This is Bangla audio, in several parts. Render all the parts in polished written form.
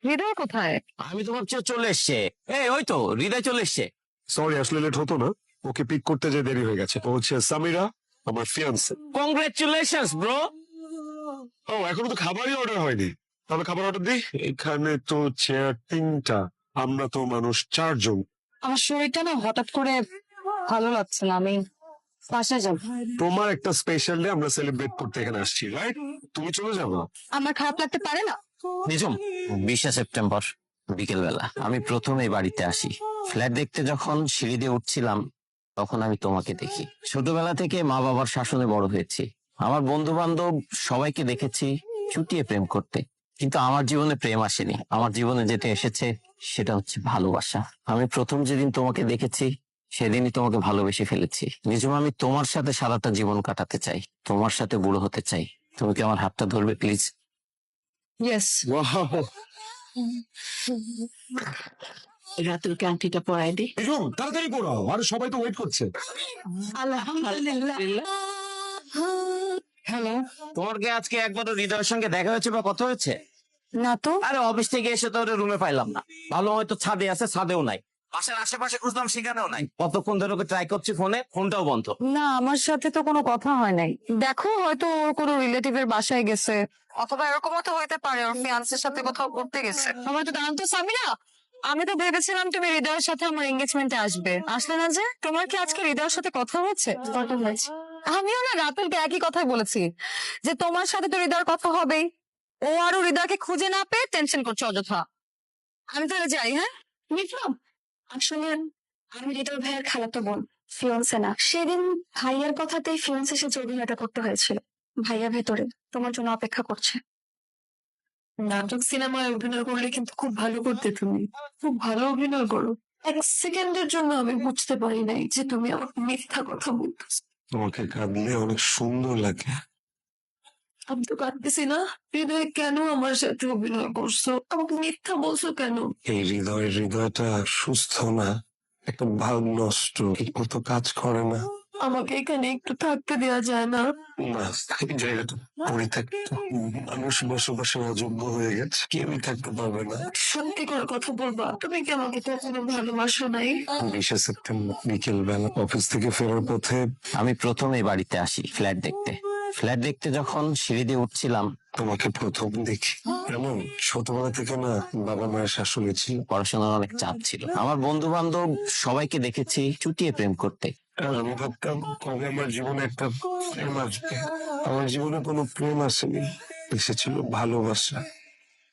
হৃদয় কোথায়? আমি তো ভাবছি ও চলে এসছে। এই ওই তো হৃদয় চলে এসছে। সরি, আসলে লেট হতো না, ওকে পিক করতে যে দেরি হয়ে গেছে। ও হচ্ছে সামিরা, আমার ফিয়ান্সে। Congratulations bro. ও এখনো তো খাবারই অর্ডার হয়নি, তাহলে খাবার অর্ডার দিই। এখানে তো চেয়ার 3টা, আমরা তো মানুষ 4 জন। আমার শরীরটা না হঠাৎ করে ভালো লাগছে না, আমি বাসায় যাব। তোমার একটা স্পেশাল ডে আমরা সেলিব্রেট করতে এখানে আসছি, রাইট? তুমি চলে যাবো। আমার খারাপ লাগতে পারে না? নিজম 20শে সেপ্টেম্বর বিকেল বেলা আমি প্রথম এই বাড়িতে আসি। ফ্ল্যাট দেখতে যখন সিঁড়ি দিয়ে উঠছিলাম তখন আমি তোমাকে দেখি। ছোটবেলা থেকে মা বাবার শাসনে বড় হয়েছি। আমার বন্ধু বান্ধব সবাইকে দেখেছি চুটিয়ে প্রেম করতে, কিন্তু আমার জীবনে প্রেম আসেনি। আমার জীবনে যেটা এসেছে সেটা হচ্ছে ভালোবাসা। আমি প্রথম যেদিন তোমাকে দেখেছি সেদিনই তোমাকে ভালোবেসে ফেলেছি। নিজম আমি তোমার সাথে সারাটা জীবন কাটাতে চাই, তোমার সাথে বুড়ো হতে চাই। তুমি কি আমার হাতটা ধরবে প্লিজ? ইয়েস। ওয়াও, রাতুল ক্যান্টিটা পরাই দি। এরকম তাড়াতাড়ি করো, আর সবাই তো ওয়েট করছে। আলহামদুলিল্লাহ। হ্যালো। তোমার কি আজকে একবারও হৃদয়ের সঙ্গে দেখা হয়েছে বা কথা হয়েছে? না তো। আরে অফিস থেকে এসে তো রুমে পাইলাম না। ভালো হয়তো ছাদে আছে, ছাদেও নাই। বাসার আশেপাশে খুঁজলাম, সেখানেও নাই। কতক্ষণ ধরে ওকে ট্রাই করছি ফোনে, ফোনটাও বন্ধ। না, আমার সাথে তো কোনো কথা হয় নাই। দেখো, হয়তো ওর কোনো রিলেটিভের বাসায় গেছে, অথবা এরকমও তো হইতে পারে ওর ফিয়ান্সের সাথে কোথাও ঘুরতে গেছে। আমার তো দাঁড়ান তো সামিরা, আমি তো ভেবেছিলাম তুমি হৃদয়ের সাথে আমার এঙ্গেজমেন্টে আসবে, আসলে না যে। তোমার কি আজকে হৃদয়ের সাথে কথা হয়েছে? কথা হয়েছে। আমিও না রাতুলকে একই কথাই বলেছি যে তোমার সাথে তো হৃদয়ের কথা হবেই। ও আরো হৃদয়কে খুঁজে না পেয়ে টেনশন করছে অযথা। আমি তাহলে যাই, হ্যাঁ? মিটলাম। আসলে আমি হৃদয় ভাইয়ের খালাতো বোন, ফিয়ন্সে না। সেদিন ভাইয়ার কথাতেই ফিয়ন্সে এসে অভিনয়টা করতে হয়েছিল। ভাইয়া ভেতরে তোমার জন্য অপেক্ষা করছে। নাটক সিনেমায় অভিনয় করলে কিন্তু খুব ভালো করতে, তুমি খুব ভালো অভিনয় করো। এক সেকেন্ডের জন্য আমি বুঝতে পারি নাই যে তুমি আমাকে মিথ্যা কথা বলতেছো। তোমাকে কাঁদলে অনেক সুন্দর লাগে। আমি তো কাঁদতেছি না। হৃদয় কেন আমার সাথে অভিনয় করছো? আমাকে মিথ্যা বলছো কেন? এই হৃদয়টা সুস্থ না, একটা ভাব নষ্ট, ঠিক মতো কাজ করে না। আমাকে এখানে একটু থাকতে দেওয়া যায় না? না, এই জায়গাটা পরিত্যক্ত, মানুষ বসবাসের অযোগ্য হয়ে গেছে, কেউই থাকতে পারবে না। সত্যি করে কথা বলবা, তুমি কি আমাকে কখনো ভালোবাসো নাই? 20শে সেপ্টেম্বর বিকেল বেলা অফিস থেকে ফেরার পথে আমি প্রথম এই বাড়িতে আসি ফ্ল্যাট দেখতে। ফ্ল্যাট দেখতে যখন সিঁড়ি দিয়ে উঠছিলাম তোমাকে প্রথম দেখি। এমন ছোটবেলা থেকে না বাবা মায়ের শাসনে ছিল। পড়াশোনার অনেক চাপ ছিল। আমার বন্ধু বান্ধব সবাইকে দেখেছি চুটিয়ে প্রেম করতে। আর আমি ভাবতাম কবে আমার জীবনে একটা প্রেম আসবে। আমার জীবনে কোনো প্রেম আসেনি, এসেছিল ভালোবাসা।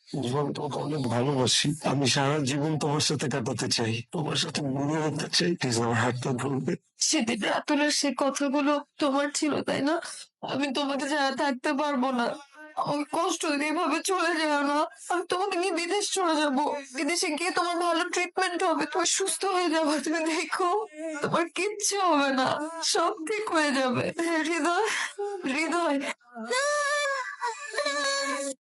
জীবন তোমাকে অনেক ভালোবাসি, আমি সারা জীবন তোমার সাথে কাটাতে চাই, তোমার সাথে বুড়ো হতে চাই। প্লিজ আমার হাতটা ধরবে। সেদিন রাতুলের সে কথাগুলো তোমার ছিল, তাই না? আমি তোমাকে ছাড়া থাকতে পারবো না। আমাকে কষ্ট দিয়ে এভাবে চলে যাও না। আমি তোমাকে নিয়ে বিদেশ চলে যাব। বিদেশে গিয়ে তোমার ভালো ট্রিটমেন্ট হবে, তুমি সুস্থ হয়ে যাবে। তুমি দেখো, তোমার কিচ্ছু হবে না, সব ঠিক হয়ে যাবে। হৃদয়, হৃদয়।